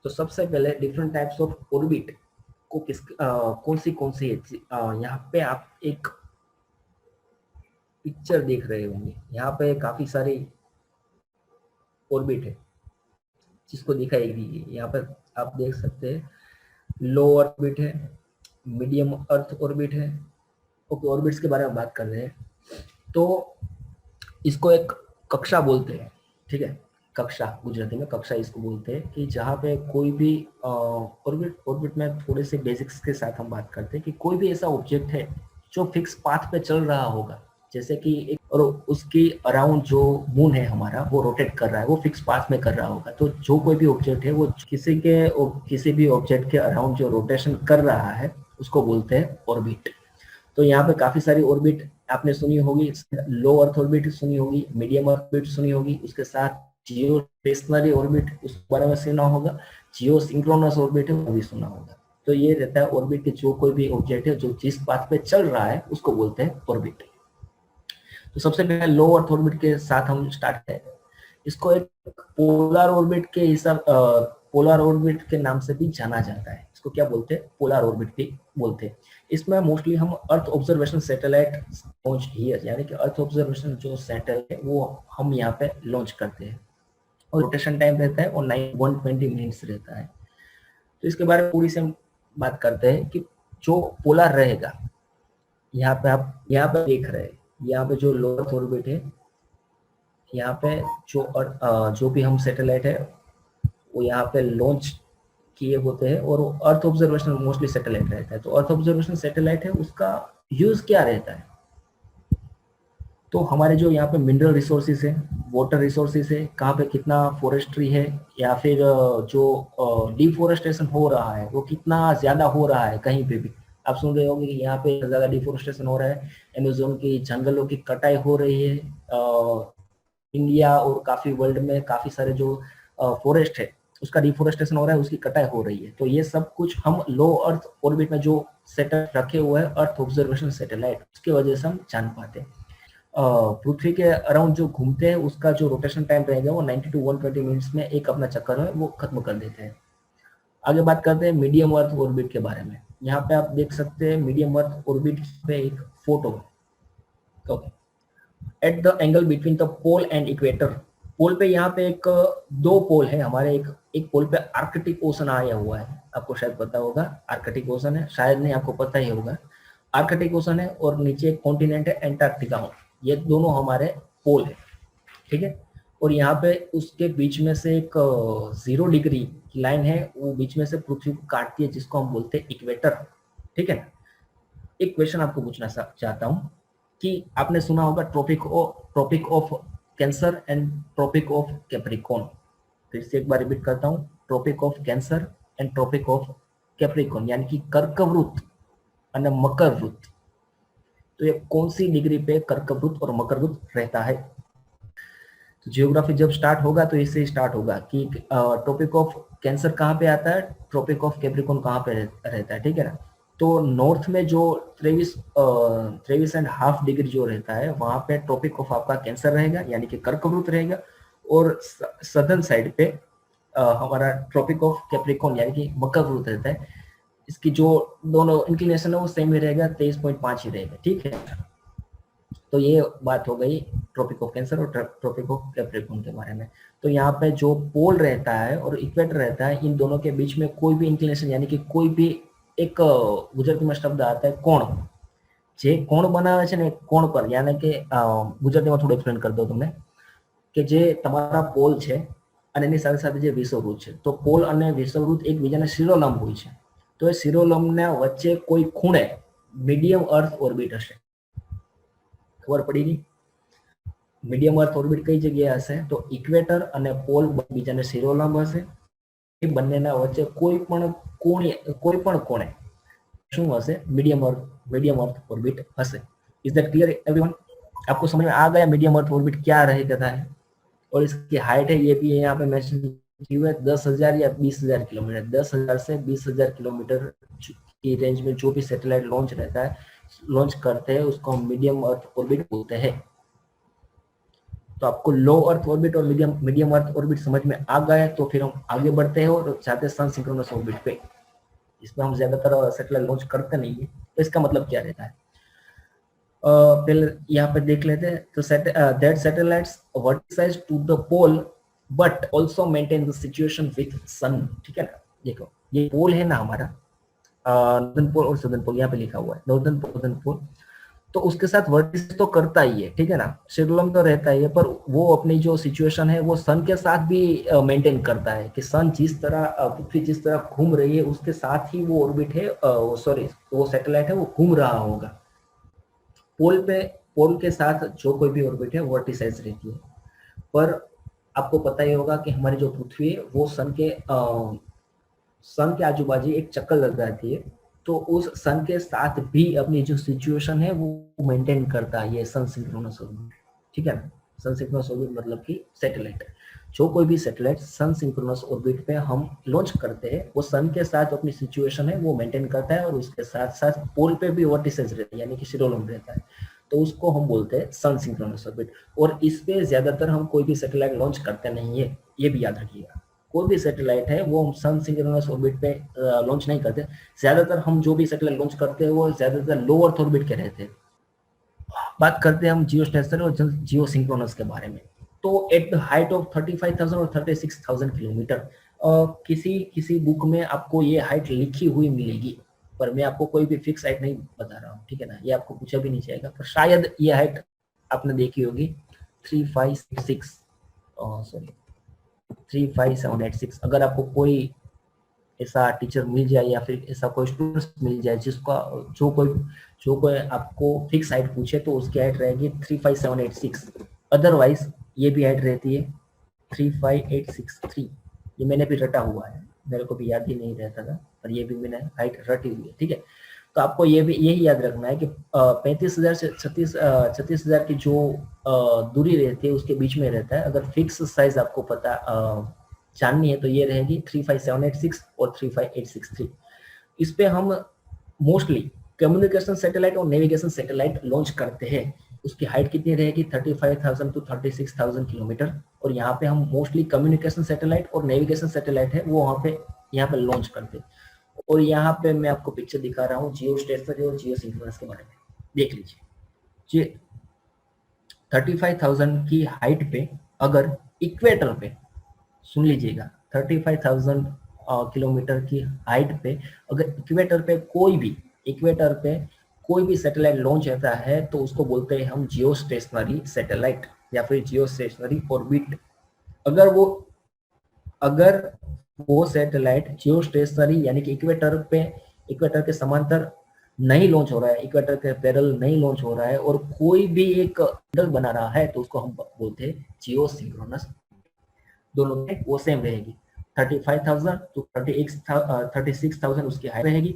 तो सबसे पहले डिफरेंट टाइप्स ऑफ ऑर्बिट को कौन सी है। यहाँ पे आप एक पिक्चर देख रहे होंगे, यहाँ पे काफी सारी ऑर्बिट है जिसको दिखाई गई है। यहाँ पर आप देख सकते हैं लो ऑर्बिट है, मीडियम अर्थ ऑर्बिट है। ओके, ऑर्बिट्स के बारे में बात कर रहे हैं तो इसको एक कक्षा बोलते हैं, ठीक है। कक्षा, गुजराती में कक्षा इसको बोलते हैं कि जहाँ पे कोई भी ऑर्बिट में थोड़े से बेसिक्स के साथ हम बात करते हैं कि कोई भी ऐसा ऑब्जेक्ट है जो फिक्स पाथ पे चल रहा होगा, जैसे कि एक, और उसकी अराउंड जो मून है हमारा वो रोटेट कर रहा है, वो फिक्स पाथ में कर रहा होगा। तो जो कोई भी ऑब्जेक्ट है वो किसी भी ऑब्जेक्ट के अराउंड जो रोटेशन कर रहा है उसको बोलते हैं ऑर्बिट। तो यहाँ पे काफी सारी ऑर्बिट आपने सुनी होगी, लो अर्थ ऑर्बिट सुनी होगी, मीडियम ऑर्बिट सुनी होगी, उसके साथ जियो स्टेशनरी ऑर्बिट उस बारे में सुना होगा, जियो सिंक्रोनस ऑर्बिट है वो भी सुना होगा। तो ये रहता है ऑर्बिट के जो कोई भी ऑब्जेक्ट है जो जिस पाथ पे चल रहा है उसको बोलते हैं ऑर्बिट। तो सबसे पहले लो अर्थ ऑर्बिट के साथ हम स्टार्ट करें। इसको एक पोलर ऑर्बिट के हिसाब पोलर ऑर्बिट के नाम से भी जाना जाता है। इसको क्या बोलते हैं? पोलर ऑर्बिट भी बोलते हैं। इसमें मोस्टली हम earth observation satellite launch here, यानी कि अर्थ ऑब्जर्वेशन जो सैटेलाइट है वो हम यहाँ पे लॉन्च करते हैं और रोटेशन टाइम रहता है और 120 मिनट्स रहता है। तो इसके बारे में पूरी से हम बात करते हैं कि जो पोलर रहेगा, यहाँ पे आप यहाँ पे देख रहे हैं, यहाँ पे जो लो अर्थ ऑर्बिट है, यहाँ पे जो भी हम सैटेलाइट है वो यहाँ पे लॉन्च किए होते हैं और अर्थ ऑब्जर्वेशन मोस्टली सैटेलाइट रहता है। तो अर्थ ऑब्जर्वेशन सैटेलाइट है, उसका यूज क्या रहता है? तो हमारे जो यहाँ पे मिनरल रिसोर्सेज है, वाटर रिसोर्सेज है, कहाँ पे कितना फॉरेस्ट्री है, या फिर जो डिफोरेस्टेशन हो रहा है वो कितना ज्यादा हो रहा है। कहीं पे भी आप सुन रहे होंगे कि यहाँ पे ज्यादा डिफोरेस्टेशन हो रहा है, अमेजोन की जंगलों की कटाई हो रही है, इंडिया और काफी वर्ल्ड में काफी सारे जो फॉरेस्ट है उसका डिफोरेस्टेशन हो रहा है, उसकी कटाई हो रही है। तो ये सब कुछ हम लो अर्थ ऑर्बिट में जो सेटअप रखे हुए हैं अर्थ ऑब्जर्वेशन सैटेलाइट, उसकी वजह से हम जान पाते हैं। पृथ्वी के अराउंड जो घूमते हैं उसका जो रोटेशन टाइम रहेगा वो 90 टू 120 मिनट्स में एक अपना चक्कर है वो खत्म कर देते हैं। आगे बात करते हैं मीडियम अर्थ ऑर्बिट के बारे में। यहाँ पे आप देख सकते हैं मीडियम अर्थ ऑर्बिट पे एक फोटो है। तो at the angle between the pole and equator, pole पे यहाँ पे एक दो पोल है हमारे, एक पोल पे आर्कटिक ओशन आया हुआ है, आपको शायद पता होगा आर्कटिक ओशन है, शायद नहीं आपको पता ही होगा। आर्कटिक ओशन है और नीचे एक कॉन्टिनेंट है एंटार्क्टिका, ये दोनों हमारे पोल है, ठीक है। और यहाँ पे उसके बीच में से एक 0 डिग्री की लाइन है, वो बीच में से पृथ्वी को काटती है जिसको हम बोलते हैं इक्वेटर, ठीक है ना। एक क्वेश्चन आपको पूछना चाहता हूँ कि आपने सुना होगा tropic of cancer and tropic of capricorn. फिर से एक बार रिपीट करता हूँ, tropic of cancer and tropic of capricorn, यानी कि कर्कवृत्त और मकरवृत्त। तो ये कौन सी डिग्री पे कर्कवृत्त और मकरवृत्त रहता है? तो जियोग्राफी जब स्टार्ट होगा तो इससे स्टार्ट होगा कि ट्रॉपिक ऑफ कैंसर कहाँ पे आता है, ट्रॉपिक ऑफ कैप्रिकॉर्न कहाँ पे रहता है, ठीक है ना। तो नॉर्थ में जो 23.5 डिग्री जो रहता है वहां पे ट्रॉपिक ऑफ आपका कैंसर रहेगा, यानी कि कर्कवृत्त रहेगा। और सदर्न साइड पे हमारा ट्रॉपिक ऑफ कैप्रिकॉर्न यानी कि मकरवृत्त रहता है। इसकी जो दोनों इंक्लिनेशन है वो सेम ही रहेगा, 23.5 ही रहेगा, ठीक है। तो ये बात हो गई ट्रॉपिक ऑफ कैंसर और ट्रॉपिक ऑफ कैप्रिकॉर्न के बारे में। तो यहाँ पे जो पोल रहता है और इक्वेटर रहता है, इन दोनों के बीच में कोई भी इंक्लिनेशन यानी कि कोई भी एक गुजराती में शब्द आता है कोण, જે કોણ બનાવે છે ને કોણ પર, યાनी કે ગુજરાતીમાં થોડું એક્સપ્લેન કરી દઉં તમને કે જે તમારા પોલ છે અને એની સાથે સાથે જે વિષુવવૃત્ત છે, તો પોલ અને વિષુવવૃત્ત એકબીજાને શિરોલંબ હોય છે। તો એ શિરોલંબના વચ્ચે કોઈ ખૂણે મીડિયમ અર્થ ઓર્બિટ હશે। ખબર પડી ગઈ? મીડિયમ અર્થ ઓર્બિટ કઈ જગ્યાએ હશે? તો ઇક્વેટર અને પોલ બીજાને શિરોલંબ હશે। એ બંનેના વચ્ચે કોઈ પણ કોણે શું હશે? मीडियम अर्थ ऑर्बिट हसे। Is that clear everyone? आपको समझ में आ गया मीडियम अर्थ ऑर्बिट क्या रहेगा है? और इसकी हाइट है ये भी यहाँ पे मेंशन की हुई है, 10,000 या 20,000 किलोमीटर। 10,000 से 20,000 किलोमीटर की रेंज में जो भी सैटेलाइट लॉन्च करते हैं उसको हम मीडियम अर्थ ऑर्बिट बोलते हैं। तो आपको लो अर्थ ऑर्बिट और मीडियम अर्थ ऑर्बिट समझ में आ गया, तो फिर हम आगे बढ़ते हैं और जाते हैं सन सिंक्रोनस ऑर्बिट पे। इसमें हम ज्यादातर सैटेलाइट लॉन्च करते नहीं है। तो इसका मतलब क्या रहता है, पहले यहाँ पे देख लेते हैं। तो that satellites vertices to the pole but also maintain the situation with sun. ठीक है ना, देखो ये पोल है ना हमारा, नॉर्दर्न पोल और सदर्न पोल, यहाँ पे लिखा हुआ है नॉर्दर्न पोल। तो उसके साथ वर्टिस तो करता ही है, ठीक है ना, शेड्यूलम तो रहता ही है, पर वो अपनी जो सिचुएशन है वो सन के साथ भी मेंटेन करता है कि सन जिस तरह पृथ्वी जिस तरह घूम रही है उसके साथ ही वो ऑर्बिट है, सॉरी वो सैटेलाइट है वो घूम रहा होगा। पोल के साथ जो कोई भी ऑर्बिट है वर्टिसाइज रहती है। पर आपको पता ही होगा कि हमारी जो पृथ्वी है वो सन के आजू बाजू एक चक्कर लगाती है, तो उस सन के साथ भी अपनी जो सिचुएशन है वो मेंटेन करता है ये सन सिंक्रोनस ऑर्बिट। ठीक है ना, सन सिंक्रोनस ऑर्बिट मतलब कि सैटेलाइट, जो कोई भी सैटेलाइट सन सिंक्रोनस ऑर्बिट पे हम लॉन्च करते हैं वो सन के साथ अपनी सिचुएशन है वो मेंटेन करता है, और उसके साथ साथ पोल पे भी वर्टिसेस रहते हैं, यानी कि शेड्यूल रहता है, तो उसको हम बोलते हैं सन सिंक्रोनस ऑर्बिट। और इस पे ज्यादातर हम कोई भी सैटेलाइट लॉन्च करते नहीं है, ये भी याद रखिएगा। कोई भी सैटेलाइट है वो हम सन सिंक्रोनस ऑर्बिट पे लॉन्च नहीं करते। ज्यादातर हम जो भी सैटेलाइट लॉन्च करते हैं वो ज्यादातर लो अर्थ ऑर्बिट के रहते हैं। बात करते हैं हम जियो स्टेशनरी और जियो सिंक्रोनस के बारे में। तो एट द हाइट ऑफ 35,000 और 36,000 किलोमीटर, किसी बुक में आपको ये हाइट लिखी हुई मिलेगी, पर मैं आपको कोई भी फिक्स हाइट नहीं बता रहा हूँ, ठीक है ना, ये आपको पूछा भी नहीं जाएगा, पर शायद ये हाइट आपने देखी होगी 3566, सॉरी 35786। अगर आपको कोई ऐसा टीचर मिल जाए या फिर ऐसा कोई स्टूडेंट मिल जाए जिसका जो कोई आपको फिक्स हाइट पूछे, तो उसकी हाइट रहेगी 35786। अदरवाइज ये भी हाइट रहती है 35863। ये मैंने भी रटा हुआ है, मेरे को भी याद ही नहीं रहता था, पर ये भी मैंने हाइट रटी हुई है। ठीक है, तो आपको ये भी यही याद रखना है कि 35,000 से 36,000 की जो दूरी रहती है उसके बीच में रहता है। अगर फिक्स साइज आपको पता जाननी है तो ये रहेगी 35786 और 35863। इस पे हम मोस्टली कम्युनिकेशन सैटेलाइट और नेविगेशन सैटेलाइट लॉन्च करते हैं। उसकी हाइट कितनी रहेगी 35,000 टू 36,000 किलोमीटर। और यहाँ पे हम मोस्टली कम्युनिकेशन सैटेलाइट और नेविगेशन सैटेलाइट है वो यहाँ पे लॉन्च करते हैं। और यहाँ पे मैं आपको पिक्चर दिखा रहा हूँ जियो स्टेशनरी और जियो सिंक्रोनस के बारे में, देख लीजिए। 35,000 की हाइट पे अगर इक्वेटर पे, सुन लीजिएगा, 35,000 किलोमीटर की हाइट पे अगर इक्वेटर पे कोई भी सैटेलाइट लॉन्च होता है तो उसको बोलते हैं हम जियो स्टेशनरी सैटेलाइट या फिर जियो स्टेशनरी ऑर्बिट। अगर वो सैटेलाइट जियो स्टेशनरी यानी कि इक्वेटर के समांतर नहीं लॉन्च हो रहा है, इक्वेटर के पैरेलल नहीं लॉन्च हो रहा है और कोई भी एक एंगल बना रहा है, तो उसको हम बोलते हैं जियो सिंक्रोनस। दोनों में वो सेम रहेगी, 35,000 टू 36,000 उसकी हाइट रहेगी।